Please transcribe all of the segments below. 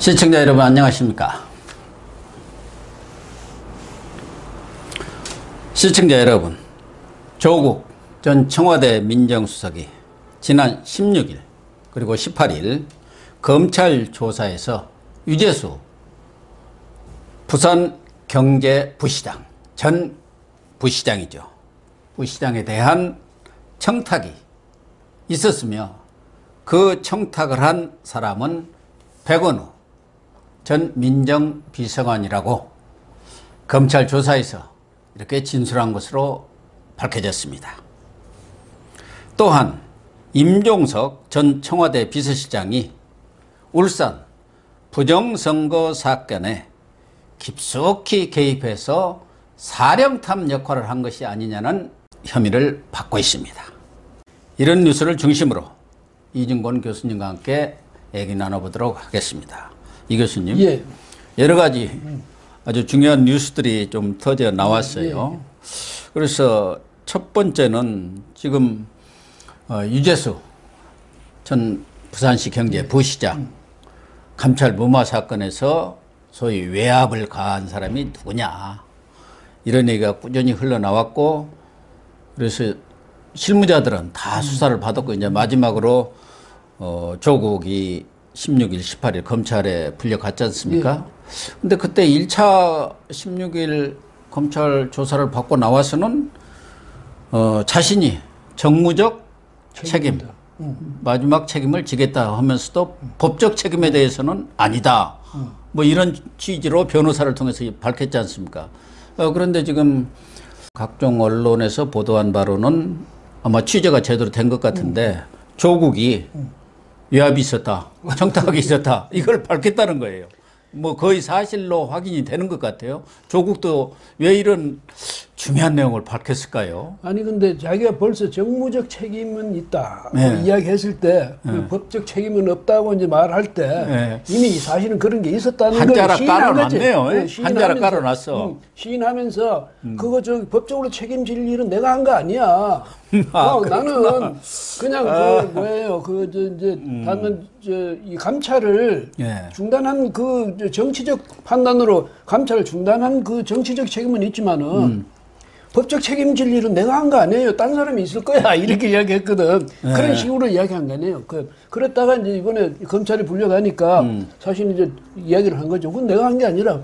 시청자 여러분 안녕하십니까? 시청자 여러분, 조국 전 청와대 민정수석이 지난 16일 그리고 18일 검찰 조사에서 유재수 부산경제부시장 전 부시장이죠. 부시장에 대한 청탁이 있었으며 그 청탁을 한 사람은 백원우 전 민정비서관이라고 검찰 조사에서 이렇게 진술한 것으로 밝혀졌습니다. 또한 임종석 전 청와대 비서실장이 울산 부정선거 사건에 깊숙이 개입해서 사령탑 역할을 한 것이 아니냐는 혐의를 받고 있습니다. 이런 뉴스를 중심으로 이진권 교수님과 함께 얘기 나눠보도록 하겠습니다. 이 교수님, 예. 여러 가지 아주 중요한 뉴스들이 좀 터져 나왔어요. 예. 그래서 첫 번째는 지금 유재수 전 부산시 경제부시장 감찰 무마 사건에서 소위 외압을 가한 사람이 누구냐, 이런 얘기가 꾸준히 흘러나왔고, 그래서 실무자들은 다 수사를 받았고, 이제 마지막으로 조국이 16일, 18일 검찰에 불려갔지 않습니까? 근데 그때 1차 16일 검찰 조사를 받고 나와서는 자신이 정무적 책임, 마지막 책임을 지겠다 하면서도 법적 책임에 대해서는 아니다, 뭐 이런 취지로 변호사를 통해서 밝혔지 않습니까? 그런데 지금 각종 언론에서 보도한 바로는 아마 취재가 제대로 된 것 같은데 조국이 외압이 있었다, 청탁이 있었다, 이걸 밝혔다는 거예요. 뭐 거의 사실로 확인이 되는 것 같아요. 조국도 왜 이런 중요한 내용을 밝혔을까요? 아니 근데 자기가 벌써 정무적 책임은 있다 네. 이야기했을 때 그 법적 책임은 없다고 이제 말할 때 이미 사실은 그런 게 있었다는 걸 한자락 시인한 거지. 깔아놨네요. 한자락 깔아놨어. 시인하면서 그거 저 법적으로 책임질 일은 내가 한 거 아니야. 나는 그냥 그 뭐예요 그 저 이제 다만 저 이 감찰을 중단한 그 정치적 판단으로 감찰을 중단한 그 정치적 책임은 있지만은 법적 책임질 일은 내가 한 거 아니에요. 딴 사람이 있을 거야. 이렇게 이야기했거든. 그런 식으로 이야기한 거 아니에요. 그랬다가 이제 이번에 검찰이 불려가니까 사실 이제 이야기를 한 거죠. 그건 내가 한 게 아니라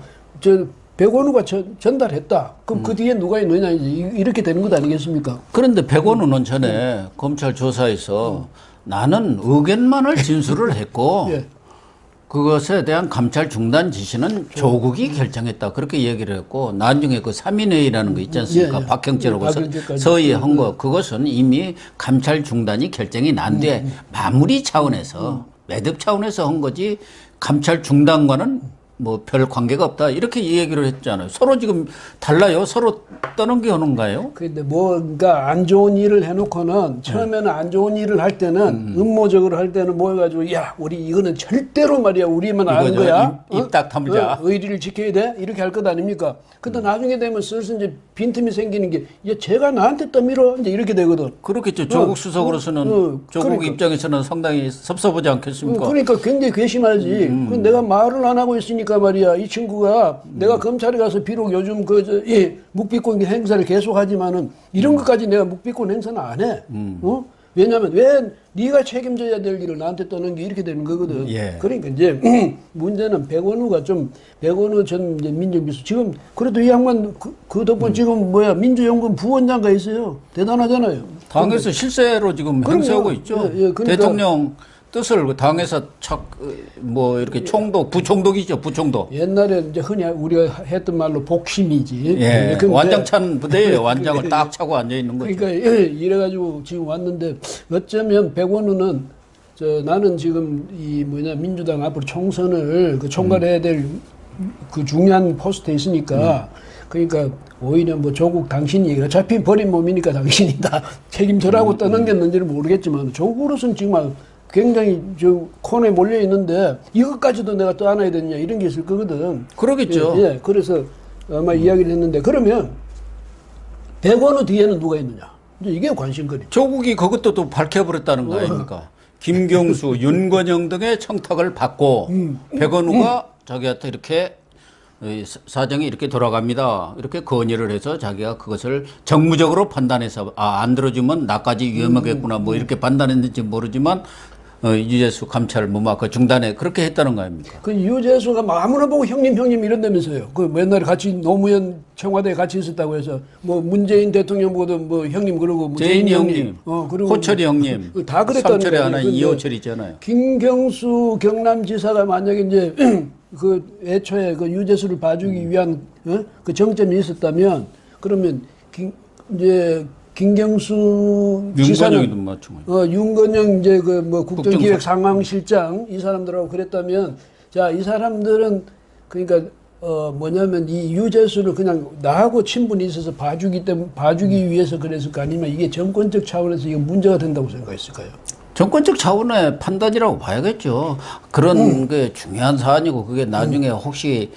백원우가 전달했다. 그럼 그 뒤에 누가 있느냐 이제 이렇게 되는 것 아니겠습니까? 그런데 백원우는 전에 검찰 조사에서 나는 의견만을 진술을 했고 그것에 대한 감찰 중단 지시는 조국이 결정했다, 그렇게 얘기를 했고, 나중에 그 3인회의라는 거 있지 않습니까? 박형재라고 서의 한 거, 그것은 이미 감찰 중단이 결정이 난 뒤에 마무리 차원에서 매듭 차원에서 한 거지 감찰 중단과는 뭐 별 관계가 없다, 이렇게 얘기를 했잖아요. 서로 지금 달라요? 서로 떠넘겨오는가요? 근데 뭔가 안 좋은 일을 해놓고는 처음에는 안 좋은 일을 할 때는 음모적으로 할 때는 뭐 해가지고 야 우리 이거는 절대로 말이야 우리만 아는 거야. 입 딱 다물자. 의리를 지켜야 돼? 이렇게 할 것 아닙니까? 근데 나중에 되면 슬슬 이제 빈틈이 생기는 게 야 제가 나한테 떠밀어 이제 이렇게 되거든. 그렇겠죠. 조국 수석으로서는 조국 그러니까. 입장에서는 상당히 섭섭하지 않겠습니까? 그러니까 굉장히 괘씸하지. 내가 말을 안 하고 있으니까 말이야 이 친구가 내가 검찰에 가서 비록 요즘 묵비권 행사를 계속하지만은 이런 것까지 내가 묵비권 행사는 안 해. 왜냐하면 왜 네가 책임져야 될 일을 나한테 떠는 게 이렇게 되는 거거든. 그러니까 이제 문제는 백원우 전 이제 민정비서 지금 그래도 이 양반 그 덕분 지금 민주연구원 부원장가 있어요. 대단하잖아요. 당에서 실세로 지금 행사하고 있죠. 그러니까 대통령 뜻을 당에서 뭐 이렇게 부총독이죠, 부총독. 옛날에 이제 흔히 우리가 했던 말로 복심이지. 완장찬 부대예요. 완장을 딱 차고 앉아 있는 거죠. 그러니까 이래가지고 지금 왔는데 어쩌면 백원우는 나는 지금 민주당 앞으로 총선을 총괄해야 될 그 중요한 포스트에 있으니까 그러니까 오히려 뭐 조국 당신이 어차피 버린 몸이니까 당신이 다 책임져라고 떠넘겼는지는 모르겠지만 조국으로서는 정말 굉장히 코너에 몰려 있는데 이것까지도 내가 떠안아야 되느냐 이런 게 있을 거거든. 그러겠죠. 그래서 아마 이야기를 했는데 그러면 백원우 뒤에는 누가 있느냐? 이제 이게 관심거리. 조국이 그것도 또 밝혀버렸다는 거 아닙니까? 김경수, 윤건영 등의 청탁을 받고 백원우가 자기한테 이렇게 사정이 이렇게 돌아갑니다. 이렇게 건의를 해서 자기가 그것을 정무적으로 판단해서 안 들어주면 나까지 위험하겠구나 뭐 이렇게 판단했는지 모르지만 유재수 감찰 무마크 중단에 그렇게 했다는 거 아닙니까? 그 유재수가 막 아무나 보고 형님 이런다면서요. 그 맨날 같이 노무현 청와대에 같이 있었다고 해서 뭐 문재인 대통령 보고도 뭐 형님 그러고 뭐 재인이 형님, 그리고 호철이 형님, 다 그랬다는 삼철에 하나 거예요. 이호철 있잖아요. 김경수 경남지사가 만약에 이제 그 애초에 그 유재수를 봐주기 위한 그 정점이 있었다면 그러면 이제 김경수 지사는 윤건영 이제 그 뭐 국정기획 상황실장 이 사람들하고 그랬다면 자, 이 사람들은 그러니까 뭐냐면 이 유재수를 그냥 나하고 친분이 있어서 봐주기 위해서 그랬을 거 아니면 이게 정권적 차원에서 이게 문제가 된다고 생각했을까요? 정권적 차원의 판단이라고 봐야겠죠. 그런 게 중요한 사안이고 그게 나중에 혹시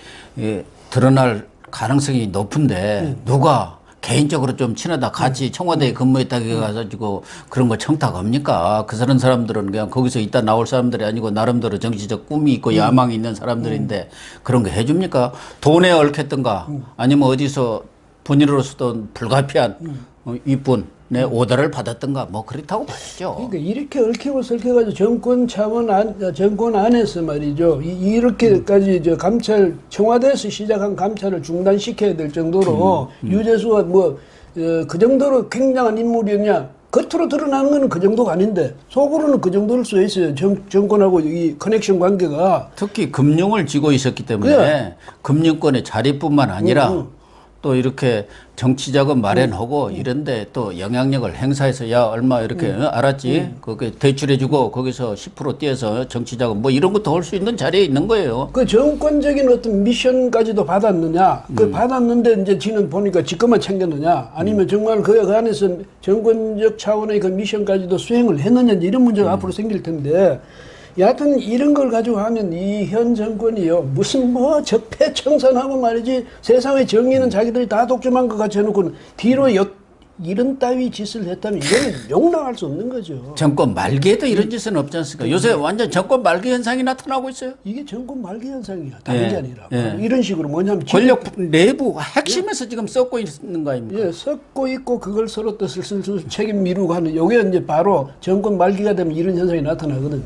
드러날 가능성이 높은데 누가 개인적으로 좀 친하다 같이 청와대에 근무했다고 해가지고 그런 거 청탁합니까? 그 사람들은 그냥 거기서 이따 나올 사람들이 아니고 나름대로 정치적 꿈이 있고 야망이 있는 사람들인데 그런 거 해줍니까? 돈에 얽혔던가 아니면 어디서 본인으로서도 불가피한 윗분의 오더를 받았던가 뭐 그렇다고 봐야죠. 그러니까 이렇게 얽히고 설켜가지고 정권 안에서 말이죠. 이렇게까지 감찰 청와대에서 시작한 감찰을 중단시켜야 될 정도로 유재수가 뭐 그 정도로 굉장한 인물이었냐? 겉으로 드러나는 거는 그 정도가 아닌데 속으로는 그 정도일 수 있어요. 정권하고 이 커넥션 관계가 특히 금융을 쥐고 있었기 때문에 네. 금융권의 자리뿐만 아니라 또 이렇게 정치자금 마련하고 이런데 또 영향력을 행사해서 야 얼마 이렇게 알았지? 그게 대출해주고 거기서 10% 떼어서 정치자금 뭐 이런 것도 할 수 있는 자리에 있는 거예요. 그 정권적인 어떤 미션까지도 받았느냐? 그 받았는데 이제 지는 보니까 지 것만 챙겼느냐? 아니면 정말 그 안에서 정권적 차원의 그 미션까지도 수행을 했느냐? 이런 문제가 앞으로 생길 텐데. 여하튼 이런 걸 가지고 하면 이 현 정권이요 무슨 뭐 적폐청산하고 말이지 세상의 정의는 자기들이 다 독점한 것 같이 해놓고 뒤로 이런 따위 짓을 했다면 이거는 용납할 수 없는 거죠. 정권 말기에도 이런 짓은 없지 않습니까? 요새 완전 정권 말기 현상이 나타나고 있어요. 이게 정권 말기 현상이야. 다른 게 아니라. 이런 식으로 뭐냐면 권력 내부 핵심에서 지금 썩고 있는 거 아닙니까? 예, 썩고 있고 그걸 서로 또 슬슬 책임 미루고 하는 요게 이제 바로 정권 말기가 되면 이런 현상이 나타나거든요.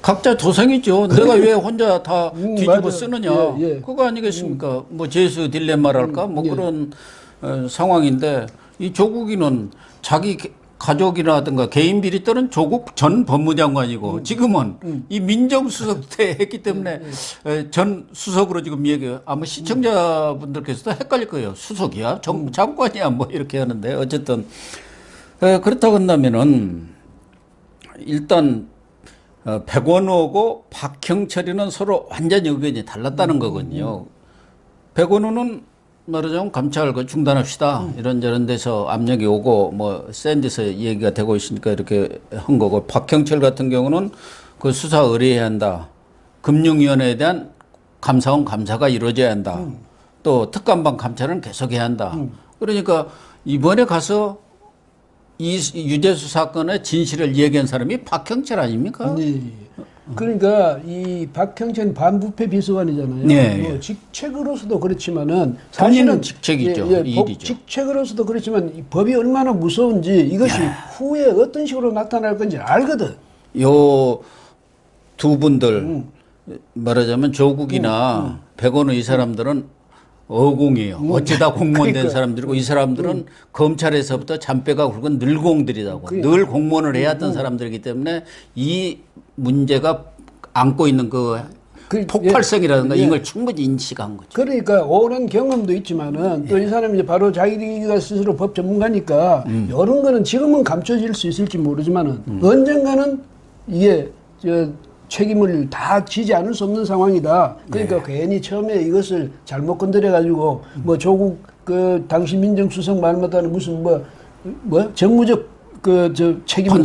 각자 도생이죠. 내가 왜 혼자 다 뒤집어 쓰느냐. 예. 그거 아니겠습니까? 뭐 제수 딜레마랄까? 뭐 그런 상황인데 이 조국이는 자기 가족이라든가 개인 비리 때는 조국 전 법무장관이고 지금은 이 민정수석 때 했기 때문에 전 수석으로 지금 얘기해요. 아마 시청자분들께서도 헷갈릴 거예요. 수석이야? 장관이야? 뭐 이렇게 하는데 어쨌든 그렇다고 한다면은 일단 백원우하고 박형철이는 서로 완전히 의견이 달랐다는 거거든요. 백원우는 말하자면 감찰 중단합시다. 이런저런 데서 압력이 오고 뭐 센 데서 얘기가 되고 있으니까 이렇게 한 거고 박형철 같은 경우는 그 수사 의뢰해야 한다. 금융위원회에 대한 감사원 감사가 이루어져야 한다. 또 특감반 감찰은 계속해야 한다. 그러니까 이번에 가서 이 유재수 사건의 진실을 얘기한 사람이 박형철 아닙니까? 네. 그러니까 이 박형철 반부패 비서관이잖아요. 네. 뭐 직책으로서도 그렇지만은 본인은 직책이죠. 일이죠. 직책으로서도 그렇지만 이 법이 얼마나 무서운지 이것이 후에 어떤 식으로 나타날 건지 알거든. 요 두 분들 말하자면 조국이나 백원우 이 사람들은 어공이에요. 어쩌다 공무원 된 사람들이고 이 사람들은 검찰에서부터 잔뼈가 굵은 늘공들이라고 늘 공무원을 해야 했던 사람들이기 때문에 이 문제가 안고 있는 그 폭발성이라든가 이걸 충분히 인식한 거죠. 그러니까 오랜 경험도 있지만은 또 이 사람이 이제 바로 자기가 스스로 법 전문가니까 이런 거는 지금은 감춰질 수 있을지 모르지만은 언젠가는 이게 책임을 다 지지 않을 수 없는 상황이다. 그러니까 괜히 처음에 이것을 잘못 건드려가지고 뭐 조국 그 당시 민정수석 말마다는 무슨 뭐 정무적 책임을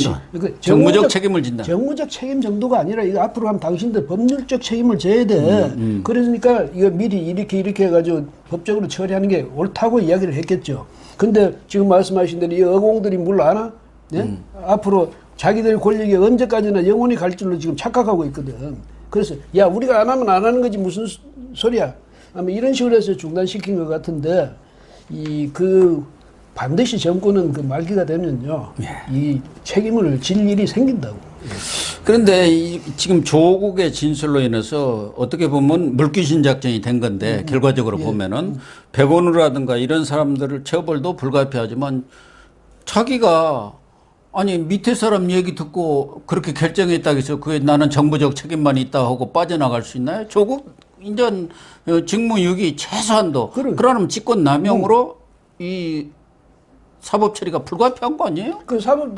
정무적 책임을 진다. 정무적 책임 정도가 아니라 이거 앞으로 하면 당신들 법률적 책임을 져야 돼. 그러니까 이거 미리 이렇게 해가지고 법적으로 처리하는 게 옳다고 이야기를 했겠죠. 근데 지금 말씀하신 대로 이 어공들이 뭘 아나? 네? 앞으로 자기들 권력이 언제까지나 영원히 갈 줄로 지금 착각하고 있거든. 그래서 야 우리가 안 하면 안 하는 거지 무슨 소리야. 아마 이런 식으로 해서 중단시킨 것 같은데 반드시 정권은 그 말기가 되면요 이 책임을 질 일이 생긴다고. 그런데 지금 조국의 진술로 인해서 어떻게 보면 물귀신 작전이 된 건데 결과적으로 보면은 백원우라든가 이런 사람들을 처벌도 불가피하지만 자기가 아니 밑에 사람 얘기 듣고 그렇게 결정했다고 해서 그게 나는 정부적 책임만 있다 하고 빠져나갈 수 있나요? 조국 인전 직무유기 최소한도 그러면 직권남용으로 이 사법 처리가 불가피한 거 아니에요?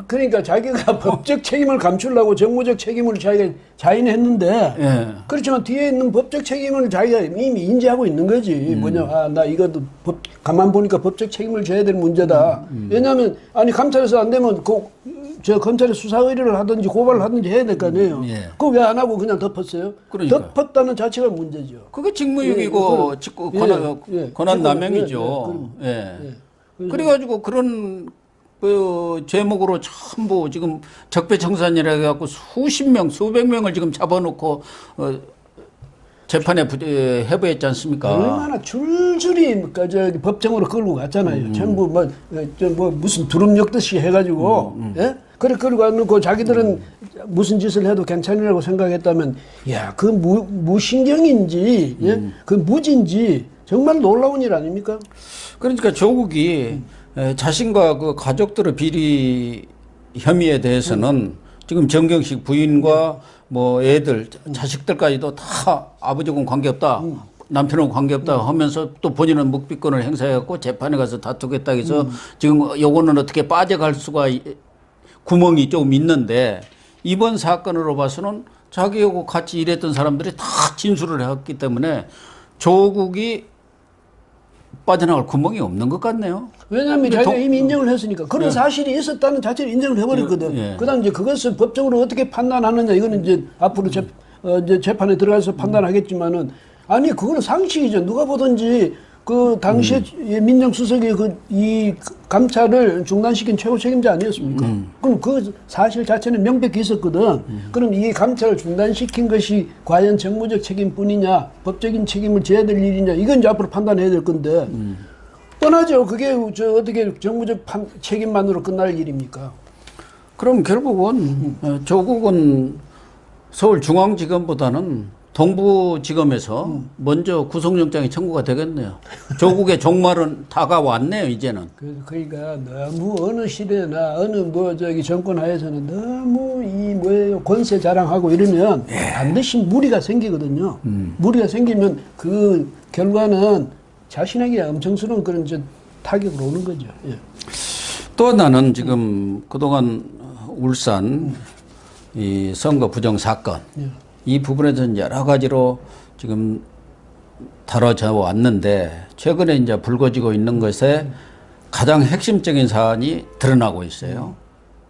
그러니까 자기가 법적 책임을 감추려고 정무적 책임을 자기가 자인했는데 예. 그렇지만 뒤에 있는 법적 책임을 자기가 이미 인지하고 있는 거지. 뭐냐, 나 이것도 가만 보니까 법적 책임을 져야 될 문제다. 왜냐하면 아니 감찰에서 안 되면 저 검찰에 수사 의뢰를 하든지 고발을 하든지 해야 될 거 아니에요. 예. 그거 왜 안 하고 그냥 덮었어요? 그러니까요. 덮었다는 자체가 문제죠. 그게 직무유기고 권한남용이죠. 그래가지고 그런 그 제목으로 전부 지금 적폐청산이라 해갖고 수십 명, 수백 명을 지금 잡아놓고 재판에 회부했지 않습니까? 얼마나 줄줄이 저기 법정으로 끌고 갔잖아요. 전부 무슨 두릅 엮듯이 해가지고 예? 그래 끌고 가놓고 자기들은 무슨 짓을 해도 괜찮으라고 생각했다면 야 그 무신경인지 그 무지인지 정말 놀라운 일 아닙니까? 그러니까 조국이 자신과 그 가족들의 비리 혐의에 대해서는 지금 정경식 부인과 뭐 애들, 자식들까지도 다 아버지하고는 관계없다. 남편하고 관계없다 하면서 또 본인은 묵비권을 행사해갖고 재판에 가서 다투겠다 해서 지금 요거는 어떻게 빠져갈 수가 구멍이 좀 있는데 이번 사건으로 봐서는 자기하고 같이 일했던 사람들이 다 진술을 했기 때문에 조국이 빠져나갈 구멍이 없는 것 같네요. 왜냐하면 자기가 이미 인정을 했으니까 그런 사실이 있었다는 자체를 인정을 해버렸거든. 그다음 이제 그것을 법적으로 어떻게 판단하느냐 이거는 이제 앞으로 이제 재판에 들어가서 판단하겠지만은 아니 그거는 상식이죠. 누가 보든지 그 당시에 민정수석이 이 감찰을 중단시킨 최고 책임자 아니었습니까? 그럼 그 사실 자체는 명백히 있었거든. 그럼 이 감찰을 중단시킨 것이 과연 정무적 책임뿐이냐, 법적인 책임을 져야 될 일이냐, 이건 이제 앞으로 판단해야 될 건데 뻔하죠. 그게 어떻게 정무적 책임만으로 끝날 일입니까? 그럼 결국은 조국은 서울중앙지검보다는 동부지검에서 먼저 구속영장이 청구가 되겠네요. 조국의 종말은 다가왔네요, 이제는. 그러니까 너무 어느 시대나 어느 정권 하에서는 너무 권세 자랑하고 이러면 반드시 무리가 생기거든요. 무리가 생기면 그 결과는 자신에게 엄청스러운 그런 타격으로 오는 거죠. 예. 또 하나는 지금 그동안 울산 이 선거 부정 사건. 이 부분에서는 여러 가지로 지금 다뤄져 왔는데 최근에 이제 불거지고 있는 것에 가장 핵심적인 사안이 드러나고 있어요.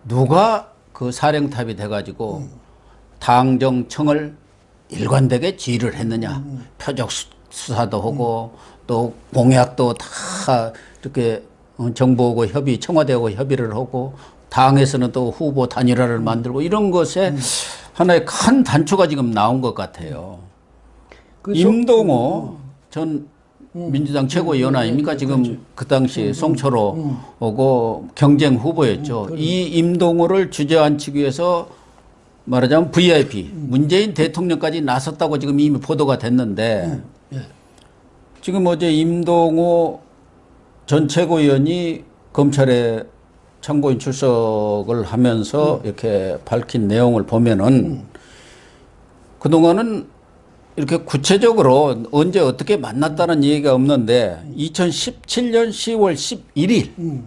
누가 그 사령탑이 돼가지고 당정청을 일관되게 지휘를 했느냐. 표적 수사도 하고 또 공약도 다 이렇게 정부하고 청와대하고 협의를 하고 당에서는 또 후보 단일화를 만들고 이런 것에 하나의 큰 단초가 지금 나온 것 같아요. 임동호 전 민주당 최고위원 아닙니까? 지금 그렇죠. 그 당시 송철호 오고 경쟁 후보였죠. 이 임동호를 주저앉히기 위해서 말하자면 VIP 문재인 대통령까지 나섰다고 지금 이미 보도가 됐는데 지금 어제 임동호 전 최고위원이 검찰에 참고인 출석을 하면서 이렇게 밝힌 내용을 보면은 그동안은 이렇게 구체적으로 언제 어떻게 만났다는 얘기가 없는데 2017년 10월 11일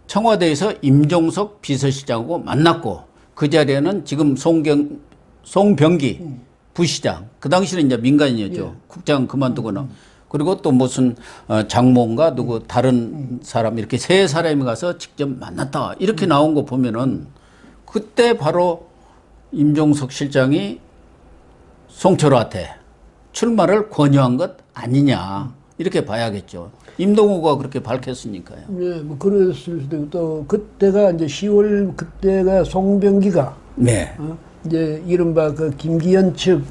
청와대에서 임종석 비서실장하고 만났고 그 자리에는 지금 송병기 부시장 그 당시는 이제 민간인이었죠. 국장 그만두고는 그리고 또 무슨 장모인가 누구 다른 사람 이렇게 세 사람이 가서 직접 만났다 이렇게 나온 거 보면은 그때 바로 임종석 실장이 송철호한테 출마를 권유한 것 아니냐 이렇게 봐야겠죠. 임동호가 그렇게 밝혔으니까요. 예, 뭐 그랬을 수도 있고 또 그때가 이제 10월 그때가 송병기가 네. 이제 이른바 그 김기현 측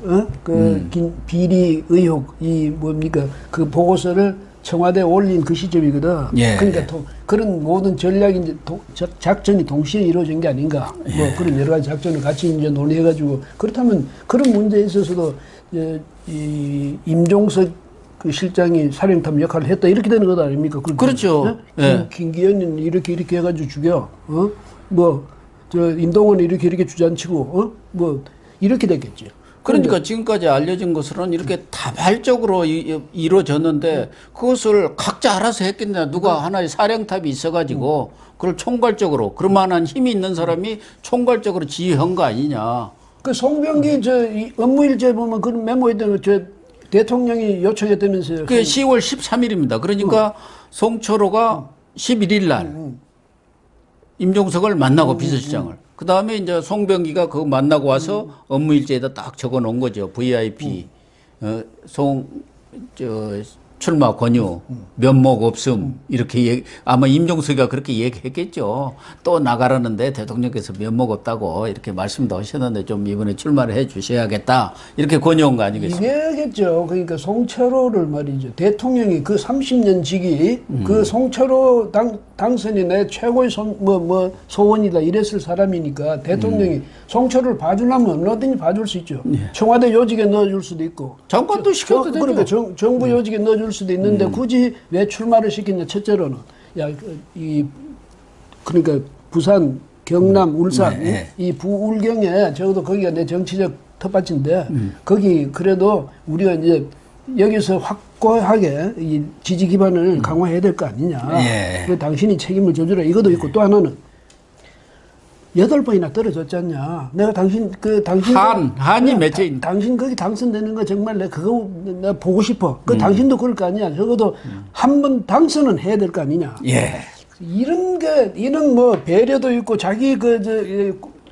비리 의혹 이 뭡니까 그 보고서를 청와대에 올린 그 시점이거든. 예. 그러니까 그런 모든 전략이 이제 작전이 동시에 이루어진 게 아닌가. 뭐 그런 여러 가지 작전을 같이 이제 논의해가지고 그렇다면 그런 문제에 있어서도 이제 이 임종석 그 실장이 살인탐 역할을 했다 이렇게 되는 것 아닙니까? 그렇죠. 예. 김기현은 이렇게 해가지고 죽여. 저 임동원은 이렇게 주장치고 뭐 이렇게 됐겠죠. 그러니까 지금까지 알려진 것은 이렇게 다발적으로 이루어졌는데 그것을 각자 알아서 했겠냐. 누가 하나의 사령탑이 있어가지고 그걸 총괄적으로 그럴만한 힘이 있는 사람이 총괄적으로 지휘한 거 아니냐. 그 송병기 이 업무일지에 보면 그런 메모에 대한 저 대통령이 요청했다면서요. 그게 10월 13일입니다. 그러니까 송철호가 11일 날 임종석을 만나고 비서실장을. 그 다음에 이제 송병기가 그거 만나고 와서 업무 일지에다 딱 적어 놓은 거죠. VIP, 출마 권유, 면목 없음, 이렇게 아마 임종석이가 그렇게 얘기했겠죠. 또 나가라는데 대통령께서 면목 없다고 이렇게 말씀도 하셨는데 좀 이번에 출마를 해 주셔야겠다. 이렇게 권유한 거 아니겠습니까? 이게겠죠. 그러니까 송철호를 말이죠. 대통령이 그 30년 직이 그 송철호 당선이 내 최고의 소원이다 이랬을 사람이니까 대통령이 송철호를 봐주려면 어디든지 봐줄 수 있죠. 예. 청와대 요직에 넣어줄 수도 있고. 장관도 시켜도 되죠. 그러니까 정부 요직에 넣어줄 수도 있는데 굳이 왜 출마를 시켰냐. 첫째로는 그러니까 부산, 경남, 울산 이 부울경에 적어도 거기가 내 정치적 텃밭인데 거기 그래도 우리가 이제 여기서 확고하게 이 지지 기반을 강화해야 될 거 아니냐. 그 당신이 책임을 져주라 이것도 있고 또 하나는 8번이나 떨어졌잖냐. 내가 당신 한이 맺혀 있는. 당신 거기 당선되는 거 정말 내가 보고 싶어. 당신도 그럴 거 아니야. 적어도 한 번 당선은 해야 될 거 아니냐. 예. 이런 뭐 배려도 있고 자기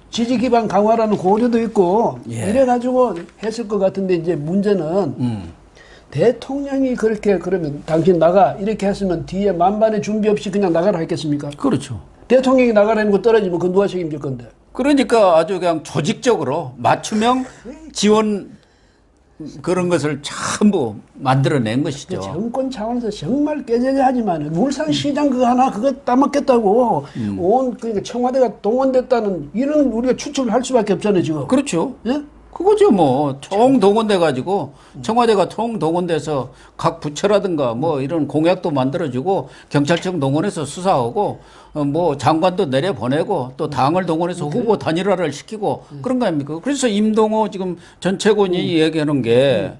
지지 기반 강화라는 고려도 있고 이래가지고 했을 것 같은데 이제 문제는 대통령이 그렇게 그러면 당신 나가 이렇게 했으면 뒤에 만반의 준비 없이 그냥 나가라 했겠습니까? 그렇죠. 대통령이 나가라는 거 떨어지면 그건 누가 책임질 건데? 그러니까 아주 그냥 조직적으로 맞춤형 지원 그런 것을 전부 만들어낸 것이죠. 정권 차원에서 정말 깨재재하지만 울산시장 그거 하나 그거 따먹겠다고 그러니까 청와대가 동원됐다는 이런 우리가 추측을 할 수밖에 없잖아요 지금. 그렇죠. 예? 그거죠 뭐 총동원돼 가지고 청와대가 총동원돼서 각 부처라든가 뭐 이런 공약도 만들어주고 경찰청 동원해서 수사하고 뭐 장관도 내려보내고 또 당을 동원해서 후보 단일화를 시키고 그런 거 아닙니까? 그래서 임동호 지금 전 최고위원이 얘기하는 게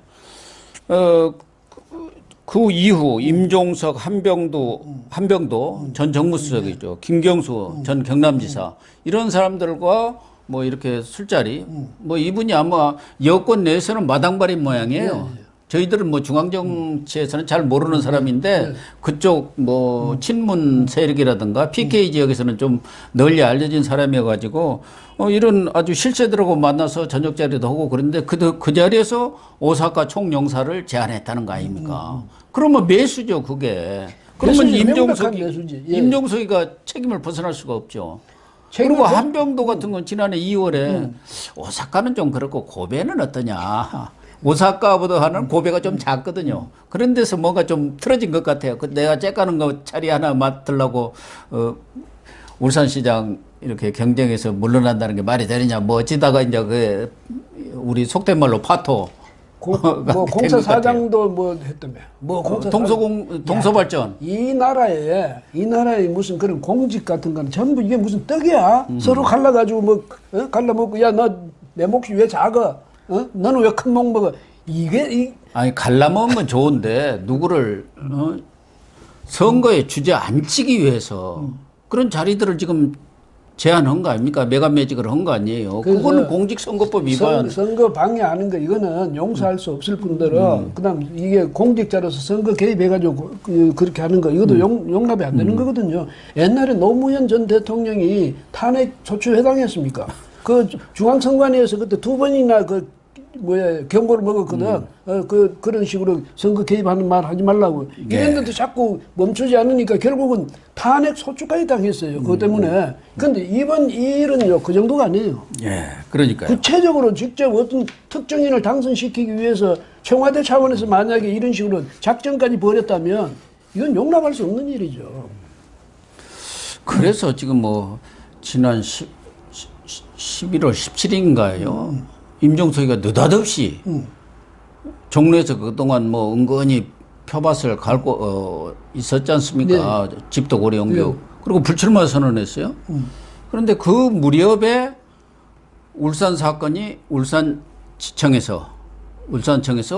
그 이후 임종석 한병도 전 정무수석이죠. 김경수 전 경남지사 이런 사람들과 뭐 이렇게 술자리 뭐 이분이 아마 여권 내에서는 마당발인 모양이에요. 저희들은 뭐 중앙정치에서는 잘 모르는 사람인데 그쪽 뭐 친문 세력이라든가 PK 지역에서는 좀 널리 알려진 사람이어가지고 이런 아주 실세들하고 만나서 저녁 자리도 하고 그런데 그 자리에서 오사카 총영사를 제안했다는 거 아닙니까? 그러면 매수죠 그게. 그러면 임종석이가 책임을 벗어날 수가 없죠. 그리고 한병도 같은 건 지난해 2월에 오사카는 좀 그렇고 고베는 어떠냐. 오사카보다 하는 고베가 좀 작거든요. 그런 데서 뭔가 좀 틀어진 것 같아요. 내가 째까는 거 자리 하나 맡으려고 울산시장 이렇게 경쟁에서 물러난다는 게 말이 되느냐. 뭐 어찌다가 이제 우리 속된 말로 파토. 뭐 공사 사장도 뭐 했다며. 뭐 공사 동서발전. 이 나라에 무슨 그런 공직 같은 거는 전부 이게 무슨 떡이야. 서로 갈라가지고 갈라먹고 야 너 내 몫이 왜 작아? 너는 왜 큰 몫 먹어? 아니 갈라먹은 건 좋은데 누구를 선거에 주저앉히기 위해서 그런 자리들을 지금 제안한 거 아닙니까? 매간매직을 한 거 아니에요. 그거는 공직선거법 위반. 선거 방해하는 거 이거는 용서할 수 없을 뿐더러 그다음 이게 공직자로서 선거 개입해가지고 그렇게 하는 거 이것도 용납이 안 되는 거거든요. 옛날에 노무현 전 대통령이 탄핵 소추 해당했습니까? 그 중앙선관위에서 그때 2번이나 경고를 먹었거든. 그런 식으로 선거 개입하는 말 하지 말라고. 이랬는데 자꾸 멈추지 않으니까 결국은 탄핵 소추까지 당했어요. 그것 때문에. 근데 이번 이 일은요, 그 정도가 아니에요. 예, 그러니까요. 구체적으로 직접 어떤 특정인을 당선시키기 위해서 청와대 차원에서 만약에 이런 식으로 작전까지 벌였다면 이건 용납할 수 없는 일이죠. 그래서 지금 뭐 지난 11월 17일인가요? 임종석이가 느닷없이 종로에서 그동안 뭐 은근히 표밭을 갈고 있었지 않습니까? 네. 집도 고려 연교. 네. 그리고 불출마 선언했어요. 그런데 그 무렵에 울산 사건이 울산청에서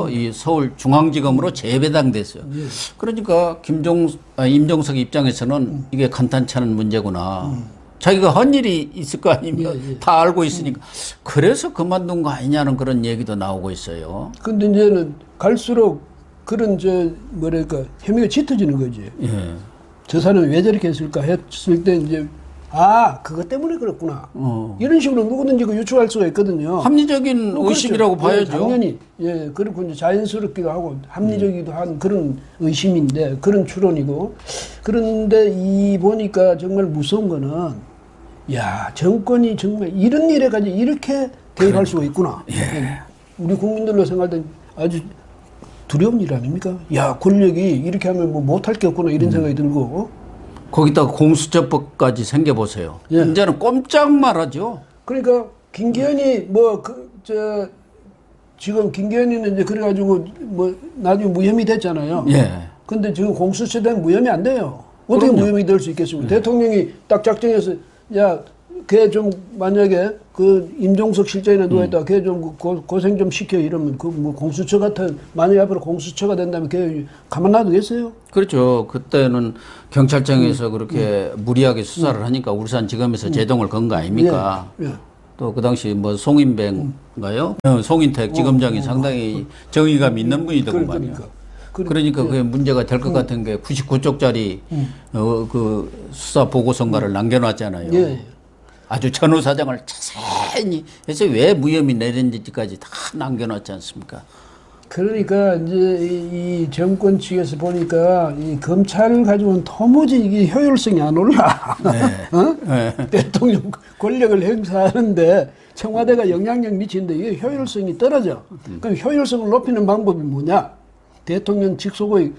이 서울중앙지검으로 재배당됐어요. 그러니까 임종석 입장에서는 이게 간단치 않은 문제구나. 자기가 한 일이 있을 거 아니면 다 알고 있으니까. 그래서 그만둔 거 아니냐는 그런 얘기도 나오고 있어요. 근데 이제는 갈수록 그런 뭐랄까 혐의가 짙어지는 거지. 예. 저 사람이 왜 저렇게 했을까 했을 때 이제 그것 때문에 그렇구나. 이런 식으로 누구든지 유추할 수가 있거든요. 합리적인 의심이라고 그렇죠. 봐야죠. 당연히. 예, 그렇고 이제 자연스럽기도 하고 합리적이기도 한 그런 의심인데, 그런 추론이고. 그런데 보니까 정말 무서운 거는, 정권이 정말 이런 일에까지 이렇게 개입할 수가 있구나. 예. 우리 국민들로 생각할 때 아주 두려운 일 아닙니까? 권력이 이렇게 하면 뭐 못할 게 없구나 이런 생각이 들고. 거기다가 공수처법까지 생겨보세요. 예. 이제는 꼼짝 말하죠. 그러니까 김기현이 지금 김기현이는 이제 그래가지고 나중에 무혐의 됐잖아요. 예. 근데 지금 공수처 되면 무혐의 안 돼요. 어떻게 그럼요. 무혐의 될 수 있겠습니까? 대통령이 딱 작정해서 걔 좀 만약에 그 임종석 실장이나 누워있다, 걔 좀 고생 좀 시켜 이러면 공수처 같은, 만약에 앞으로 공수처가 된다면 걔 가만 놔두겠어요? 그렇죠. 그때는 경찰청에서 그렇게 무리하게 수사를 하니까 울산지검에서 제동을 건 거 아닙니까? 예. 또 그 당시 송인배인가요? 송인택 지검장이 상당히 정의감 있는 분이더구만요. 그러니까 그게 문제가 될 것 같은 게 99쪽짜리 그 수사 보고서인가를 남겨놨잖아요. 예. 아주 전후 사정을 자세히 해서 왜 무혐의 내렸는지까지 다 남겨놨지 않습니까? 그러니까 이제 이 정권 측에서 보니까 이 검찰을 가지고는 도무지 이게 효율성이 안 올라. 네. 네. 대통령 권력을 행사하는데 청와대가 영향력 미치는데 이게 효율성이 떨어져. 그럼 효율성을 높이는 방법이 뭐냐? 대통령 직속의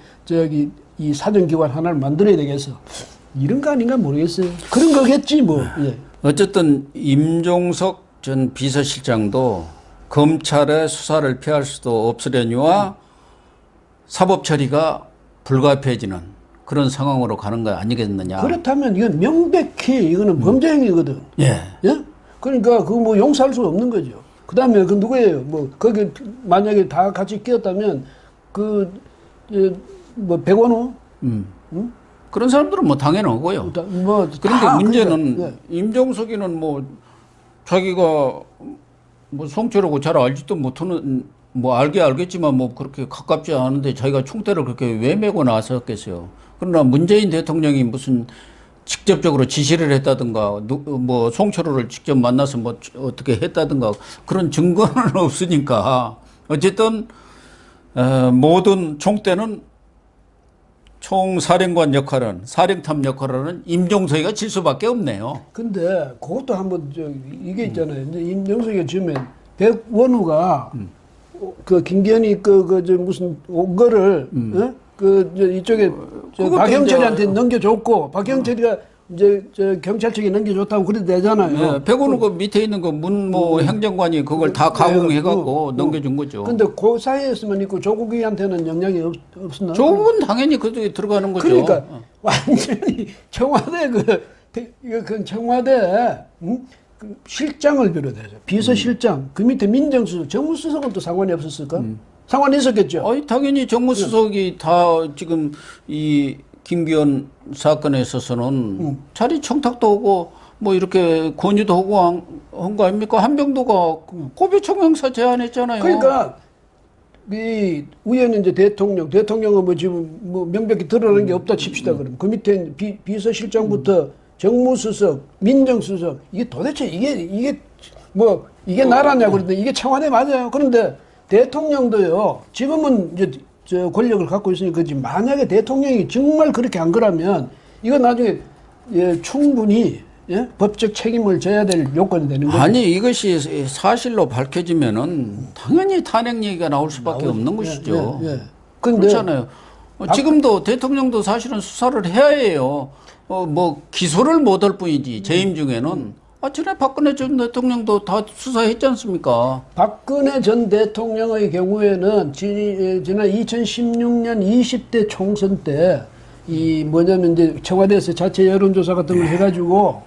이 사정기관 하나를 만들어야 되겠어. 이런 거 아닌가 모르겠어요. 그런 거겠지 뭐. 예. 어쨌든 임종석 전 비서실장도 검찰의 수사를 피할 수도 없으려니와 사법 처리가 불가피해지는 그런 상황으로 가는 거 아니겠느냐. 그렇다면 이건 명백히 이거는 범죄 행위거든. 예. 예? 그러니까 그거 용서할 수가 없는 거죠. 그 다음에 그 누구예요? 거기 만약에 다 같이 끼었다면 백원호? 응? 그런 사람들은 당연하고요. 그런데 문제는 임종석이는 자기가 송철하고 잘 알지도 못하는 알겠지만 그렇게 가깝지 않은데 자기가 총대를 그렇게 왜 메고 나섰겠어요. 그러나 문재인 대통령이 무슨 직접적으로 지시를 했다든가 송철호를 직접 만나서 어떻게 했다든가 그런 증거는 없으니까 어쨌든 모든 총대는 총사령관 역할은 사령탑 역할은 임종석이가 질 수밖에 없네요. 근데 그것도 한번 이게 있잖아요. 이제 임종석이가 지으면 백원우가 그 김기현이 무슨 거를 이쪽에 박형철이한테 넘겨줬고 박형철이가 이제 경찰청에 넘겨줬다고 그래도 되잖아요. 네, 백원우가 밑에 있는 거 행정관이 그걸 다 가공해갖고 넘겨준 거죠. 근데 그 사이에서만 있고 조국이한테는 영향이 없었나? 조국은 당연히 그쪽에 들어가는 거죠. 그러니까 완전히 청와대 청와대 그 실장을 비롯해서 비서실장 그 밑에 민정수석, 정무수석은 또 상관이 없었을까? 상관이 있었겠죠. 당연히 정무수석이 다 지금 이 김기현 사건에 있어서는 자리 청탁도 하고 이렇게 권유도 하고 한 거 아닙니까? 한병도가 고배청 행사 제안했잖아요. 그러니까 이 위에는 이제 대통령은 지금 명백히 드러나는 게 없다 칩시다. 그러면 그 밑에 비서실장부터 정무수석, 민정수석 이게 도대체 이게 뭐 이게 나라냐 그러는데 이게 청와대 맞아요. 그런데 대통령도요. 지금은 이제 저 권력을 갖고 있으니 그지. 만약에 대통령이 정말 그렇게 한 거라면 이거 나중에 예, 충분히 예? 법적 책임을 져야 될 요건이 되는 거죠. 아니 이것이 사실로 밝혀지면은 당연히 탄핵 얘기가 나올 수밖에 없는 것이죠. 그렇잖아요. 지금도 대통령도 사실은 수사를 해야 해요. 뭐 기소를 못할 뿐이지 재임 중에는 전에 박근혜 전 대통령도 다 수사했지 않습니까? 박근혜 전 대통령의 경우에는 지난 2016년 20대 총선 때 이 뭐냐면 이제 청와대에서 자체 여론조사 같은 걸 해가지고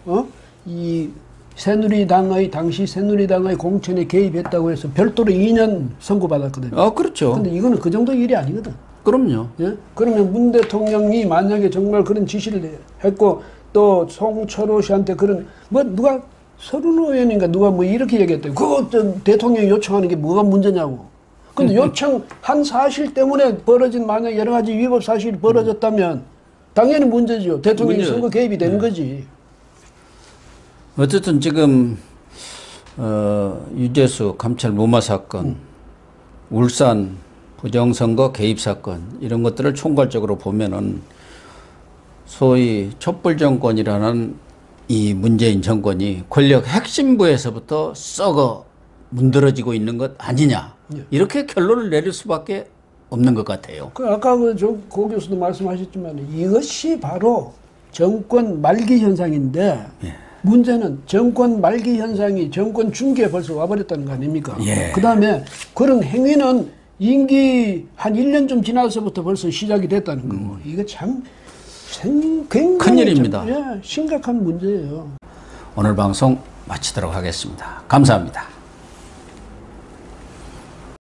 이 새누리당의 당시 새누리당의 공천에 개입했다고 해서 별도로 2년 선고받았거든요. 그렇죠. 근데 이거는 그 정도 일이 아니거든. 그럼요. 예? 그러면 문 대통령이 만약에 정말 그런 지시를 했고 또 송철호 씨한테 그런 뭐 누가 서른 의원인가 누가 뭐 이렇게 얘기했대요. 그거 대통령이 요청하는 게 뭐가 문제냐고. 근데 요청한 사실 때문에 벌어진 만약 여러 가지 위법 사실이 벌어졌다면 당연히 문제죠. 대통령이 선거 개입이 되는 거지. 어쨌든 지금 유재수 감찰 무마 사건, 울산 부정선거 개입 사건 이런 것들을 총괄적으로 보면은 소위 촛불 정권이라는 이 문재인 정권이 권력 핵심부에서부터 썩어 문드러지고 있는 것 아니냐 이렇게 결론을 내릴 수밖에 없는 것 같아요. 아까 고 교수도 말씀하셨지만 이것이 바로 정권 말기 현상인데 문제는 정권 말기 현상이 정권 중기에 벌써 와버렸다는 거 아닙니까? 그 다음에 그런 행위는 임기 한 1년 좀 지나서부터 벌써 시작이 됐다는 거고 이거 참 굉장히 큰일입니다. 심각한 문제예요. 오늘 방송 마치도록 하겠습니다. 감사합니다.